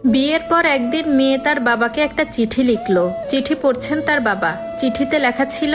বিয়ের পর একদিন মেয়ে তার বাবাকে একটা চিঠি লিখলো। চিঠি পড়ছেন তার বাবা। চিঠিতে লেখা ছিল,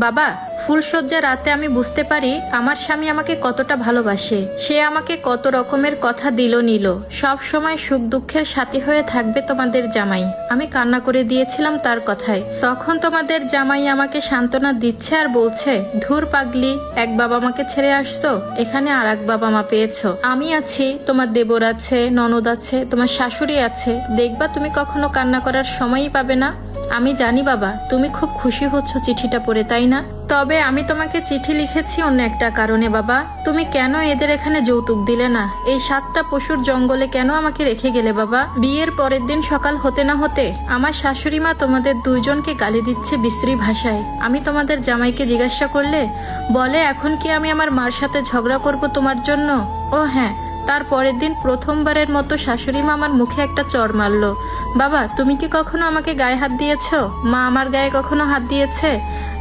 বাবা, ফুলশয্যা রাতে আমি বুঝতে পারি আমার স্বামী আমাকে কতটা ভালোবাসে। সে আমাকে কত রকমের কথা দিল নিল। সব সময় সুখ দুঃখের সাথী হয়ে থাকবে তোমাদের জামাই। আমি কান্না করে দিয়েছিলাম তার কথায়। তখন তোমাদের জামাই আমাকে সান্ত্বনা দিচ্ছে আর বলছে, ধুর পাগলি, এক বাবা মাকে ছেড়ে আসছো, এখানে আর এক বাবা মা পেয়েছো। আমি আছি, তোমার দেবর আছে, ননদ আছে, তোমার শাশুড়ি আছে, দেখবা তুমি কখনো কান্না করার সময়ই পাবে না। আমি জানি বাবা, তুমি খুব খুশি হচ্ছ চিঠিটা পড়ে, তাই না? তবে আমি তোমাকে চিঠি লিখেছি অন্য একটা কারণে বাবা। তুমি কেন এদের এখানে যৌতুক দিলে না? এই 7টা পশুর জঙ্গলে কেন আমাকে রেখে গেলে বাবা? বিয়ের পরের দিন সকাল হতে না হতে আমার শাশুড়ি মা তোমাদের দুইজনকে গালি দিচ্ছে বিশ্রী ভাষায়। আমি তোমাদের জামাইকে জিজ্ঞাসা করলে বলে, এখন কি আমি আমার মার সাথে ঝগড়া করব তোমার জন্য? ও হ্যাঁ, তার পরের দিন প্রথমবারের মতো শাশুড়ি মা আমার মুখে একটা চড় মারলো। বাবা, তুমি কি কখনো আমাকে গায়ে হাত দিয়েছো? মা আমার গায়ে কখনো হাত দিয়েছে?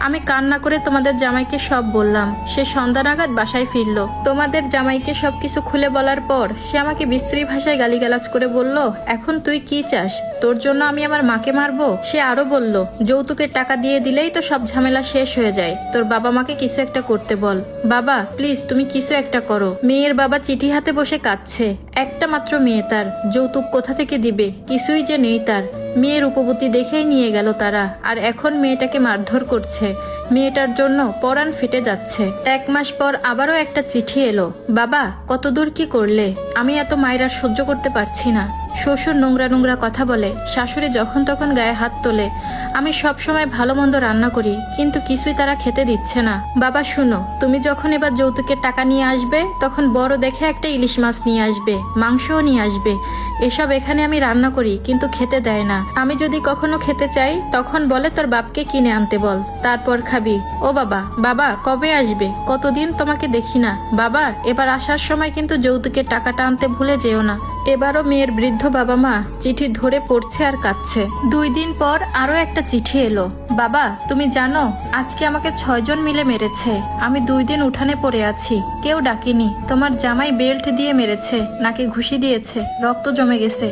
আমি কান্না করে তোমাদের জামাইকে সব বললাম। সে সন্ধ্যা নাগাদ বাসায় ফিরলো। তোমাদের জামাইকে সবকিছু খুলে বলার পর সে আমাকে বিশ্রী ভাষায় গালিগালাজ করে বলল, এখন তুই কি চাস? তোর জন্য আমি আমার মাকে মারবো? সে আরো বলল, যৌতুকের টাকা দিয়ে দিলেই তো সব ঝামেলা শেষ হয়ে যায়। তোর বাবা মাকে কিছু একটা করতে বল। বাবা প্লিজ, তুমি কিছু একটা করো। মেয়ের বাবা চিঠি হাতে বসে কাঁদছে। একটা মাত্র মেয়ে তার, যৌতুক কোথা থেকে দিবে? কিছুই যে নেই তার। মেয়ের উপবতী দেখেই নিয়ে গেল তারা, আর এখন মেয়েটাকে মারধর করছে। মেয়েটার জন্য পরাণ ফেটে যাচ্ছে। 1 মাস পর আবারও একটা চিঠি এলো। বাবা, কতদূর কি করলে? আমি এত মায়ের সহ্য করতে পারছি না। শ্বশুর নোংরা নোংরা কথা বলে, শাশুড়ি যখন তখন গায়ে হাত তোলে। আমি সব সময় ভালো মন্দ রান্না করি, কিন্তু কিছুই তারা খেতে দিচ্ছে না। বাবা শুনো, তুমি যখন এবার যৌতুকের টাকা নিয়ে আসবে, তখন বড় দেখে একটা ইলিশ মাছ নিয়ে আসবে, মাংসও নিয়ে আসবে। এসব এখানে আমি রান্না করি, কিন্তু খেতে দেয় না। আমি যদি কখনো খেতে চাই, তখন বলে তোর বাপকে কিনে আনতে বল, তারপর খাবি। ও বাবা, বাবা কবে আসবে? কতদিন তোমাকে দেখি না। বাবা, এবার আসার সময় কিন্তু যৌতুকের টাকাটা আনতে ভুলে যেও না। এবারও মেয়ের বৃদ্ধ বাবা মা চিঠি ধরে পড়ছে আর কাঁদছে। 2 দিন পর আরো একটা চিঠি এলো। বাবা, তুমি জানো আজকে আমাকে 6 জন মিলে মেরেছে। আমি 2 দিন উঠানে পড়ে আছি, কেউ ডাকিনি। তোমার জামাই বেল্ট দিয়ে মেরেছে, নাকে ঘুষি দিয়েছে, রক্ত জমে গেছে,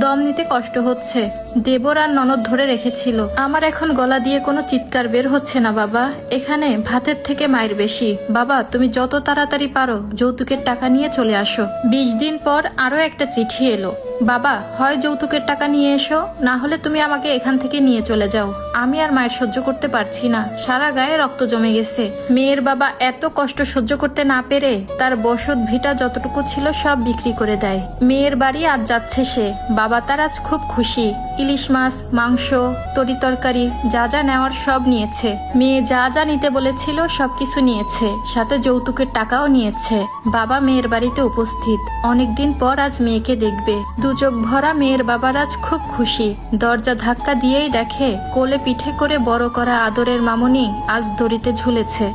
দম নিতে কষ্ট হচ্ছে। দেবর আর ননদ ধরে রেখেছিল। আমার এখন গলা দিয়ে কোনো চিৎকার বের হচ্ছে না বাবা। এখানে ভাতের থেকে মায়ের বেশি। বাবা, তুমি যত তাড়াতাড়ি পারো যৌতুকের টাকা নিয়ে চলে আসো। 20 দিন পর আরো একটা চিঠি এলো। বাবা, হয় যৌতুকের টাকা নিয়ে এসো, না হলে তুমি আমাকে এখান থেকে নিয়ে চলে যাও। আমি আর মায়ের সহ্য করতে পারছি না, সারা গায়ে রক্ত জমে গেছে। মেয়ের বাবা এত কষ্ট সহ্য করতে না পেরে তার বসত ভিটা যতটুকু ছিল সব বিক্রি করে দেয়। মেয়ের বাড়ি আজ যাচ্ছে সে। বাবা তার আজ খুব খুশি। ইলিশ মাছ, মাংস, তরি তরকারি যা যা নেওয়ার সব নিয়েছে। মেয়ে যা যা নিতে বলেছিল সবকিছু নিয়েছে, সাথে যৌতুকের টাকাও নিয়েছে। বাবা মেয়ের বাড়িতে উপস্থিত। অনেকদিন পর আজ মেয়েকে দেখবে। 2 চোখ ভরা মেয়ের বাবার আজ খুব খুশি। দরজা ধাক্কা দিয়েই দেখে কোলে পিঠে করে বড় করা আদরের মামুনি আজ দড়িতে ঝুলেছে।